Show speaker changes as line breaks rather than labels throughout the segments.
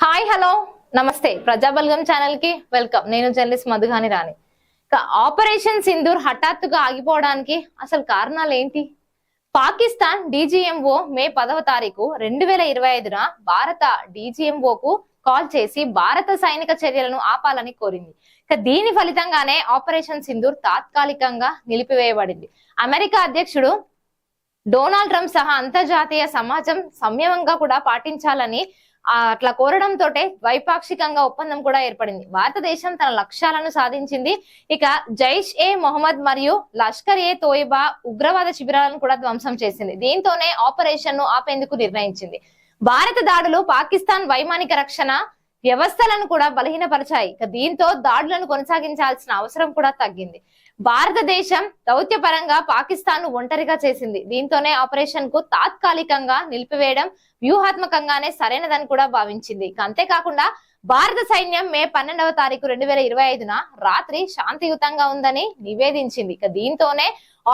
Hi hello నమస్తే ప్రజాబల్గం channel కి welcome. నేను జర్నలిస్ట్ మధుగాని రాణి. ఆపరేషన్ సింధూర్ హఠాత్తుగా ఆగిపోవడానికి అసలు కారణాలు ఏంటి? పాకిస్తాన్ డీజీఎంఓ మే 10వ తారీఖు 2025న భారత డీజీఎంఓకు కాల్ చేసి భారత సైనిక చర్యలను ఆపాలని కోరింది. దీని ఫలితంగానే ఆపరేషన్ సింధూర్ తాత్కాలికంగా నిలిపివేయబడింది. అమెరికా అధ్యక్షుడు డొనాల్డ్ ట్రంప్ సహా అంతర్జాతీయ సమాజం సంయమంగా కూడా పాటించాలని అట్లా కోరడంతో ద్వైపాక్షికంగా ఒప్పందం కూడా ఏర్పడింది. భారతదేశం తన లక్ష్యాలను సాధించింది. ఇక జైష్ ఏ మొహమ్మద్ మరియు లష్కర్ ఏ తోయిబా ఉగ్రవాద శిబిరాలను కూడా ధ్వంసం చేసింది. దీంతోనే ఆపరేషన్ ను ఆపేందుకు నిర్ణయించింది. భారత దాడులు పాకిస్తాన్ వైమానిక రక్షణ వ్యవస్థలను కూడా బలహీనపరిచాయి. దీంతో దాడులను కొనసాగించాల్సిన అవసరం కూడా తగ్గింది. భారతదేశం దౌత్యపరంగా పాకిస్తాన్ ను ఒంటరిగా చేసింది. దీంతోనే ఆపరేషన్ కు తాత్కాలికంగా నిలిపివేయడం వ్యూహాత్మకంగానే సరైనదని కూడా భావించింది. అంతేకాకుండా భారత సైన్యం మే 12వ తారీఖు 2025న రాత్రి శాంతియుతంగా ఉందని నివేదించింది. దీంతోనే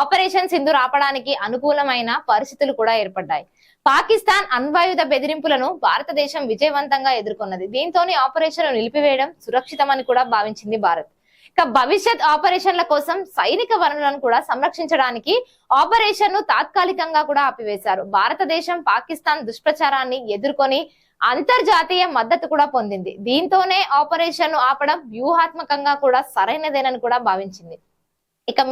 ఆపరేషన్ సింధూర్ ఆపడానికి అనుకూలమైన పరిస్థితులు కూడా ఏర్పడ్డాయి. పాకిస్తాన్ అణ్వాయుధ బెదిరింపులను భారతదేశం విజయవంతంగా ఎదుర్కొన్నది. దీంతోనే ఆపరేషన్ నిలిపివేయడం సురక్షితమని కూడా భావించింది భారత్. భవిష్యత్ ఆపరేషన్ల కోసం సైనిక వనరులను కూడా సంరక్షించడానికి ఆపరేషన్ ను తాత్కాలికంగా కూడా ఆపివేశారు. భారతదేశం పాకిస్తాన్ దుష్ప్రచారాన్ని ఎదుర్కొని అంతర్జాతీయ మద్దతు కూడా పొందింది. దీంతోనే ఆపరేషన్ ను ఆపడం వ్యూహాత్మకంగా కూడా సరైనదేనని కూడా భావించింది.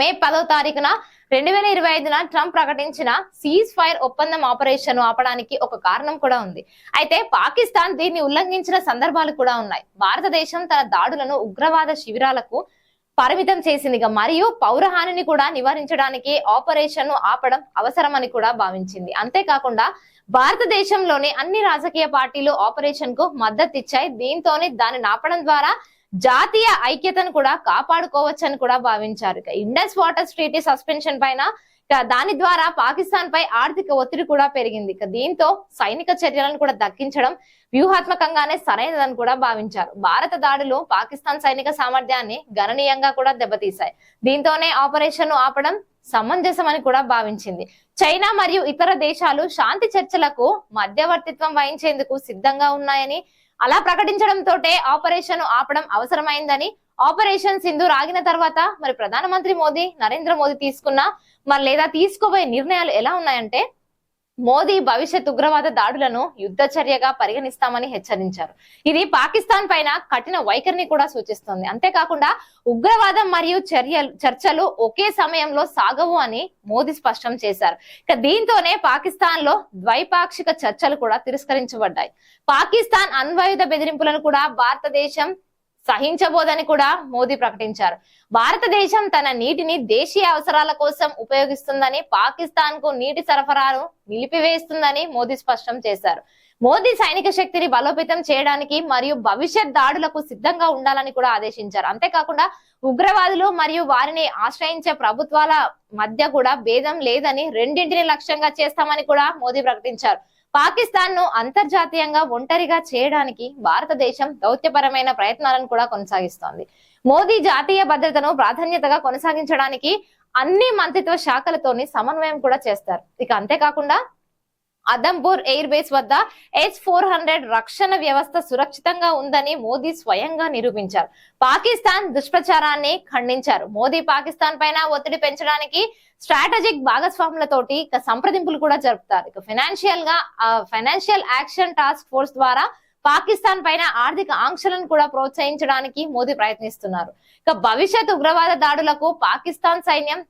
మే 10వ తారీఖున 2025న ట్రంప్ ప్రకటించిన సీజ్ ఫైర్ ఒప్పందం ఆపరేషన్ ఆపడానికి ఒక కారణం కూడా ఉంది. అయితే పాకిస్తాన్ దీన్ని ఉల్లంఘించిన సందర్భాలు కూడా ఉన్నాయి. భారతదేశం తన దాడులను ఉగ్రవాద శిబిరాలకు పరిమితం చేసింది మరియు పౌరహానిని కూడా నివారించడానికి ఆపరేషన్ ను ఆపడం అవసరమని కూడా భావించింది. అంతేకాకుండా భారతదేశంలోని అన్ని రాజకీయ పార్టీలు ఆపరేషన్ కు మద్దతు ఇచ్చాయి. దీంతోనే దాన్ని ఆపడం ద్వారా జాతీయ ఐక్యతను కూడా కాపాడుకోవచ్చని కూడా భావించారు. ఇండస్ వాటర్ ట్రీటీ సస్పెన్షన్ పైన దాని ద్వారా పాకిస్తాన్ పై ఆర్థిక ఒత్తిడి కూడా పెరిగింది. దీంతో సైనిక చర్యలను కూడా దక్కించడం వ్యూహాత్మకంగానే సరైనదని కూడా భావించారు. భారత దాడులు పాకిస్తాన్ సైనిక సామర్థ్యాన్ని గణనీయంగా కూడా దెబ్బతీశాయి. దీంతోనే ఆపరేషన్ ను ఆపడం సమంజసమని కూడా భావించింది. చైనా మరియు ఇతర దేశాలు శాంతి చర్చలకు మధ్యవర్తిత్వం వహించేందుకు సిద్ధంగా ఉన్నాయని అలా ప్రకటించడంతో ఆపరేషన్ ఆపడం అవసరమైందని, ఆపరేషన్ సింధూర్ ఆగిన తర్వాత మరి ప్రధానమంత్రి నరేంద్ర మోదీ తీసుకున్న లేదా తీసుకోబోయే నిర్ణయాలు ఎలా ఉన్నాయంటే, మోదీ భవిష్యత్ ఉగ్రవాద దాడులను యుద్ధ చర్యగా పరిగణిస్తామని హెచ్చరించారు. ఇది పాకిస్తాన్ పైన కఠిన వైఖరిని కూడా సూచిస్తుంది. అంతేకాకుండా ఉగ్రవాదం మరియు చర్చలు ఒకే సమయంలో సాగవు అని మోదీ స్పష్టం చేశారు. దీంతోనే పాకిస్తాన్ లో ద్వైపాక్షిక చర్చలు కూడా తిరస్కరించబడ్డాయి. పాకిస్తాన్ అణ్వాయుధ బెదిరింపులను కూడా భారతదేశం సహించబోదని కూడా మోదీ ప్రకటించారు. భారతదేశం తన నీటిని దేశీయ అవసరాల కోసం ఉపయోగిస్తుందని, పాకిస్తాన్ కు నీటి సరఫరాను నిలిపివేస్తుందని మోదీ స్పష్టం చేశారు. మోదీ సైనిక శక్తిని బలోపేతం చేయడానికి మరియు భవిష్యత్ దాడులకు సిద్ధంగా ఉండాలని కూడా ఆదేశించారు. అంతేకాకుండా ఉగ్రవాదులు మరియు వారిని ఆశ్రయించే ప్రభుత్వాల మధ్య కూడా భేదం లేదని, రెండింటిని లక్ష్యంగా చేస్తామని కూడా మోదీ ప్రకటించారు. పాకిస్తాన్ ను అంతర్జాతీయంగా ఒంటరిగా చేయడానికి భారతదేశం దౌత్యపరమైన ప్రయత్నాలను కూడా కొనసాగిస్తోంది. మోదీ జాతీయ భద్రతను ప్రాధాన్యతగా కొనసాగించడానికి అన్ని మంత్రిత్వ శాఖలతోని సమన్వయం కూడా చేస్తారు. అంతేకాకుండా అదంపూర్ ఎయిర్ బేస్ వద్ద H-400 రక్షణ వ్యవస్థ సురక్షితంగా ఉందని మోదీ స్వయంగా నిరూపించారు. పాకిస్తాన్ దుష్ప్రచారాన్ని ఖండించారు. మోదీ పాకిస్తాన్ పైన ఒత్తిడి పెంచడానికి స్ట్రాటజిక్ భాగస్వాములతోటి సంప్రదింపులు కూడా జరుపుతారు. ఫైనాన్షియల్ యాక్షన్ టాస్క్ ఫోర్స్ ద్వారా పాకిస్తాన్ పైన ఆర్థిక ఆంక్షలను కూడా ప్రోత్సహించడానికి మోదీ ప్రయత్నిస్తున్నారు. భవిష్యత్ ఉగ్రవాద దాడులకు పాకిస్తాన్ సైన్యం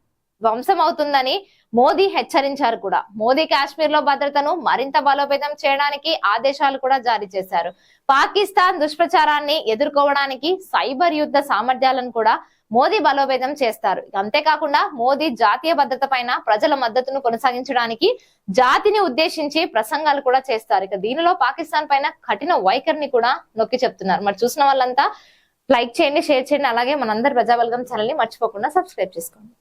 ధ్వంసమవుతుందని మోదీ హెచ్చరించారు కూడా. మోదీ కాశ్మీర్ లో భద్రతను మరింత బలోపేతం చేయడానికి ఆదేశాలు కూడా జారీ చేశారు. పాకిస్తాన్ దుష్ప్రచారాన్ని ఎదుర్కోవడానికి సైబర్ యుద్ధ సామర్థ్యాలను కూడా మోదీ బలోపేతం చేస్తారు. అంతేకాకుండా మోదీ జాతీయ భద్రత పైన ప్రజల మద్దతును కొనసాగించడానికి జాతిని ఉద్దేశించి ప్రసంగాలు కూడా చేస్తారు. దీనిలో పాకిస్తాన్ పైన కఠిన వైఖరిని కూడా నొక్కి చెప్తున్నారు. మరి చూసిన వాళ్ళంతా లైక్ చేయండి, షేర్ చేయండి. అలాగే మనందరి ప్రజాబల్గం ఛానల్ ని మర్చిపోకుండా సబ్స్క్రైబ్ చేసుకోండి.